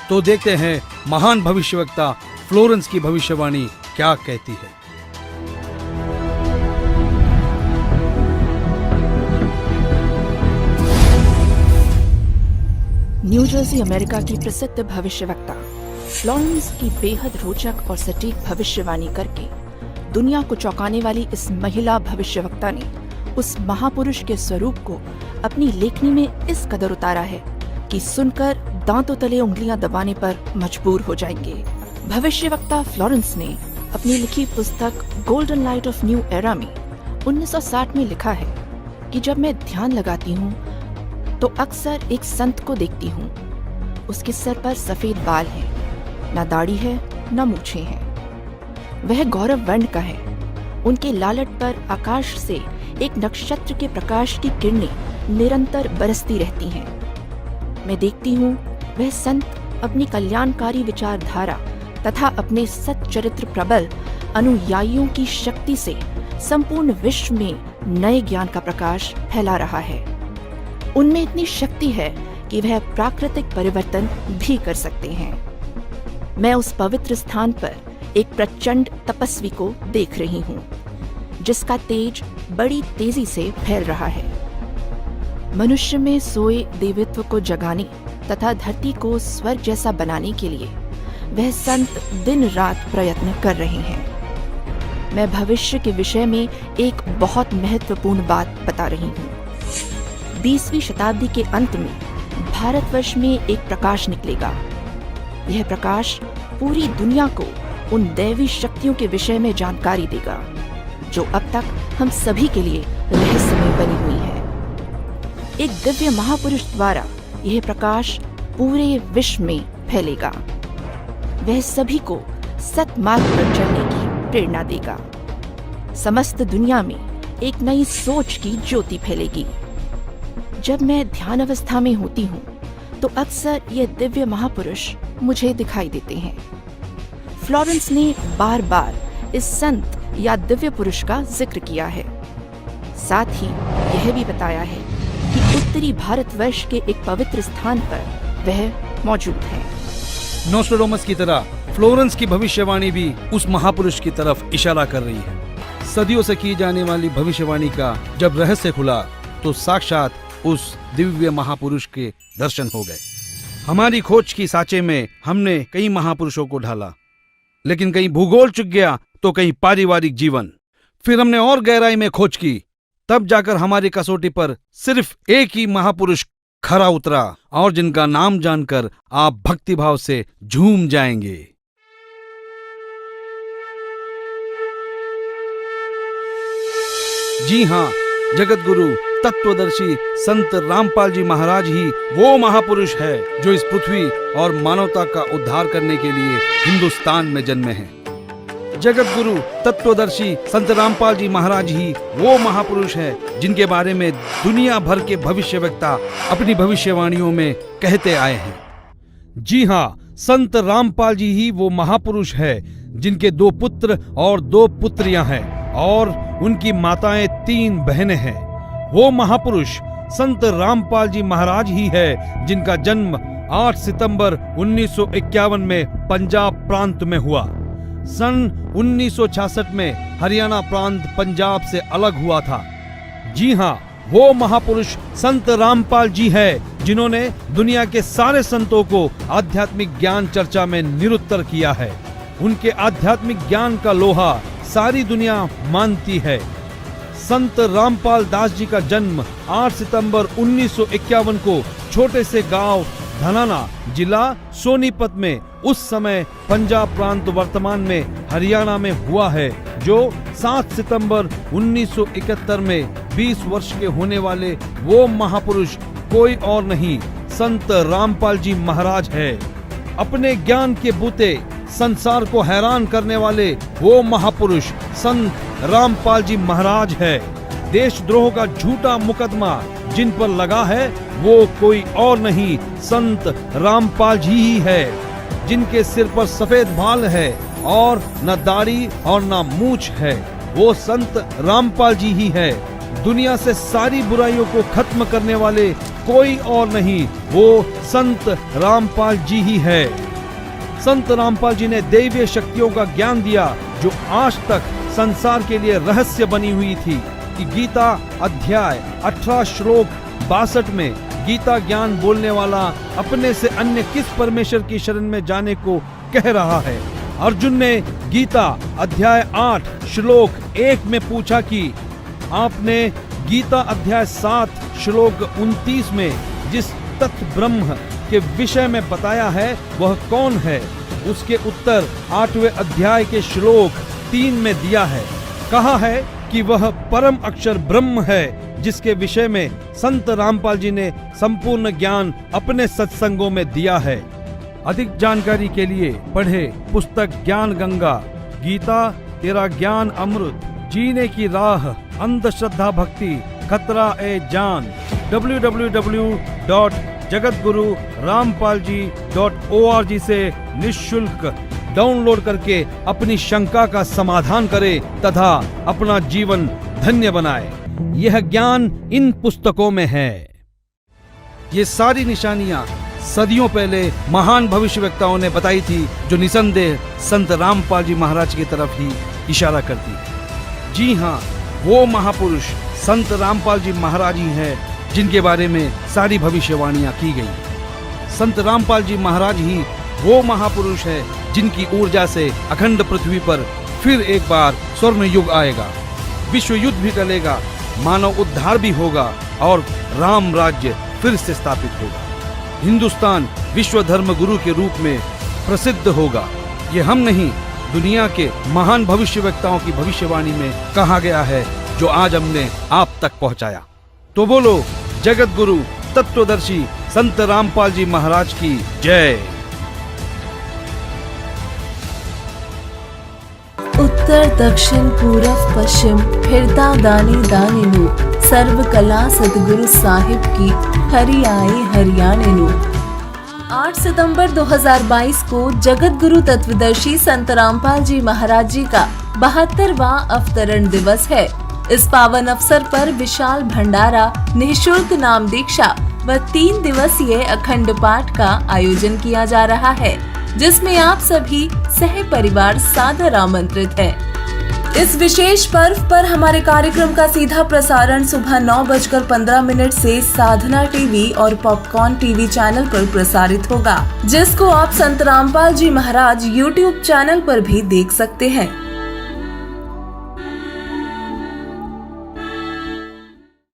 तो देखते हैं महान भविष्यवक्ता फ्लोरेंस की भविष्यवाणी क्या कहती है। न्यू जर्सी अमेरिका की प्रसिद्ध भविष्यवक्ता फ्लोरेंस की बेहद रोचक और सटीक भविष्यवाणी करके दुनिया को चौंकाने वाली इस महिला भविष्यवक्ता ने उस महापुरुष के स्वरूप को अपनी लेखनी में इस कदर उतारा है कि सुनकर दांतों तले उंगलियां दबाने पर मजबूर हो जाएंगे। भविष्यवक्ता फ्लोरेंस ने अपनी लिखी पुस्तक golden light of new era में 1960 में लिखा है कि जब मैं ध्यान लगाती हूँ तो अक्सर एक संत को देखती हूँ। उसके सर पर सफेद बाल हैं, ना दाढ़ी है ना मूछें हैं। वह गौरव वर्ण का है। उनके लालट पर आकाश से एक नक्षत्र के प्रकाश की किरणें निरंतर बरसती रहती हैं। मैं देखती हूँ वह संत अपनी कल्याणकारी विचारधारा तथा अपने सच्चरित्र प्रबल अनुयायियों की शक्ति से संपूर्ण विश्व में नए ज्ञान का प्रकाश फैला रहा है। उनमें इतनी शक्ति है कि वह प्राकृतिक परिवर्तन भी कर सकते हैं। मैं उस पवित्र स्थान पर एक प्रचंड तपस्वी को देख रही हूँ, जिसका तेज बड़ी तेजी से फैल रहा है। मनुष्य में सोए देवत्व को जगाने तथा धरती को स्वर्ग जैसा बनाने के लिए वह संत दिन रात प्रयत्न कर रहे हैं। मैं भविष्य के विषय में एक बहुत महत्वपूर्ण बात बता रही हूँ। 20वीं शताब्दी के अंत में भारतवर्ष में एक प्रकाश निकलेगा। यह प्रकाश पूरी दुनिया को उन दैवी शक्तियों के विषय में जानकारी देगा जो अब तक हम सभी के लिए रहस्यमय बनी हुई है। एक दिव्य महापुरुष द्वारा यह प्रकाश पूरे विश्व में फैलेगा। वह सभी को सत्मार्ग पर चलने की प्रेरणा देगा। समस्त दुनिया में एक नई सोच की ज्योति फैलेगी। जब मैं ध्यान अवस्था में होती हूँ तो अक्सर ये दिव्य महापुरुष मुझे दिखाई देते हैं। फ्लोरेंस ने बार बार इस संत या दिव्य पुरुष का जिक्र किया है। साथ ही यह भी बताया है कि उत्तरी भारतवर्ष के एक पवित्र स्थान पर वह मौजूद है। नोस्ट्राडामस की तरह फ्लोरेंस की भविष्यवाणी भी उस महापुरुष की तरफ इशारा कर रही है। सदियों से की जाने वाली भविष्यवाणी का जब रहस्य खुला तो साक्षात उस दिव्य महापुरुष के दर्शन हो गए। हमारी खोज की सांचे में हमने कई महापुरुषों को ढाला, लेकिन कहीं भूगोल चुक गया तो कहीं पारिवारिक जीवन। फिर हमने और गहराई में खोज की, तब जाकर हमारी कसौटी पर सिर्फ एक ही महापुरुष खरा उतरा, और जिनका नाम जानकर आप भक्तिभाव से झूम जाएंगे। जी हाँ, जगत गुरु तत्वदर्शी संत रामपाल जी महाराज ही वो महापुरुष है जो इस पृथ्वी और मानवता का उद्धार करने के लिए हिंदुस्तान में जन्मे हैं। जगत गुरु तत्वदर्शी संत रामपाल जी महाराज ही वो महापुरुष है जिनके बारे में दुनिया भर के भविष्यवक्ता अपनी भविष्यवाणियों में कहते आए हैं। जी हाँ, संत रामपाल जी ही वो महापुरुष है जिनके 2 पुत्र और 2 पुत्रियां हैं और उनकी माताएं 3 बहनें हैं। वो महापुरुष संत रामपाल जी महाराज ही है जिनका जन्म 8 सितंबर 1951 में पंजाब प्रांत में हुआ। सन 1966 में हरियाणा प्रांत पंजाब से अलग हुआ था। जी हाँ, वो महापुरुष संत रामपाल जी है जिन्होंने दुनिया के सारे संतों को आध्यात्मिक ज्ञान चर्चा में निरुत्तर किया है। उनके आध्यात्मिक ज्ञान का लोहा सारी दुनिया मानती है। संत रामपाल दास जी का जन्म 8 सितंबर 1951 को छोटे से गांव धनाना, जिला सोनीपत में, उस समय पंजाब प्रांत वर्तमान में हरियाणा में हुआ है, जो 7 सितंबर 1971 में 20 वर्ष के होने वाले वो महापुरुष कोई और नहीं, संत रामपाल जी महाराज है। अपने ज्ञान के बूते संसार को हैरान करने वाले वो महापुरुष संत रामपाल जी महाराज है। देशद्रोह का झूठा मुकदमा जिन पर लगा है वो कोई और नहीं, संत रामपाल जी ही है, जिनके सिर पर सफेद बाल है और न दाढ़ी और न मूछ है। वो संत रामपाल जी ही है, दुनिया से सारी बुराइयों को खत्म करने वाले कोई और नहीं, वो संत रामपाल जी ही है। संत रामपाल जी ने दैवीय शक्तियों का ज्ञान दिया जो आज तक संसार के लिए रहस्य बनी हुई थी कि गीता अध्याय 18 श्लोक 62 में गीता ज्ञान बोलने वाला अपने से अन्य किस परमेश्वर की शरण में जाने को कह रहा है। अर्जुन ने गीता अध्याय 8 श्लोक 1 में पूछा कि आपने गीता अध्याय 7 श्लोक 29 में जिस तत्व ब्रह्म के विषय में बताया है वह कौन है। उसके उत्तर 8वें अध्याय के श्लोक 3 में दिया है। कहा है कि वह परम अक्षर ब्रह्म है जिसके विषय में संत रामपाल जी ने संपूर्ण ज्ञान अपने सत्संगों में दिया है। अधिक जानकारी के लिए पढ़े पुस्तक ज्ञान गंगा, गीता तेरा ज्ञान अमृत, जीने की राह, अंधश्रद्धा भक्ति, खतरा ए जान, www.jagatgururampalji.org से निःशुल्क डाउनलोड करके अपनी शंका का समाधान करे तथा अपना जीवन धन्य बनाए। यह ज्ञान इन पुस्तकों में है। ये सारी निशानियां सदियों पहले महान भविष्यवक्ताओं ने बताई थी जो निसंदेह संत रामपाल जी महाराज की तरफ ही इशारा करती है। जी हाँ, वो महापुरुष संत रामपाल जी महाराज ही हैं जिनके बारे में सारी भविष्यवाणियां की गई। संत रामपाल जी महाराज ही वो महापुरुष है जिनकी ऊर्जा से अखंड पृथ्वी पर फिर एक बार स्वर्ण युग आएगा, विश्व युद्ध भी टलेगा, मानव उद्धार भी होगा और राम राज्य फिर से स्थापित होगा। हिंदुस्तान विश्व धर्म गुरु के रूप में प्रसिद्ध होगा। ये हम नहीं, दुनिया के महान भविष्यवक्ताओं की भविष्यवाणी में कहा गया है जो आज हमने आप तक पहुंचाया। तो बोलो जगत गुरु तत्वदर्शी संत रामपाल जी महाराज की जय। उत्तर दक्षिण पूरब पश्चिम फिरता दानी दानी नु, सर्व कला सदगुरु साहिब की हरि आए हरियाणे नु। 8 सितंबर 2022 को जगत गुरु तत्वदर्शी संत रामपाल जी महाराज जी का 72वां अवतरण दिवस है। इस पावन अवसर पर विशाल भंडारा, निःशुल्क नाम दीक्षा व 3 दिवसीय अखंड पाठ का आयोजन किया जा रहा है, जिसमें आप सभी सह परिवार सादर आमंत्रित हैं। इस विशेष पर्व पर हमारे कार्यक्रम का सीधा प्रसारण सुबह 9:15 से साधना टीवी और पॉपकॉर्न टीवी चैनल पर प्रसारित होगा, जिसको आप संत रामपाल जी महाराज यूट्यूब चैनल पर भी देख सकते हैं।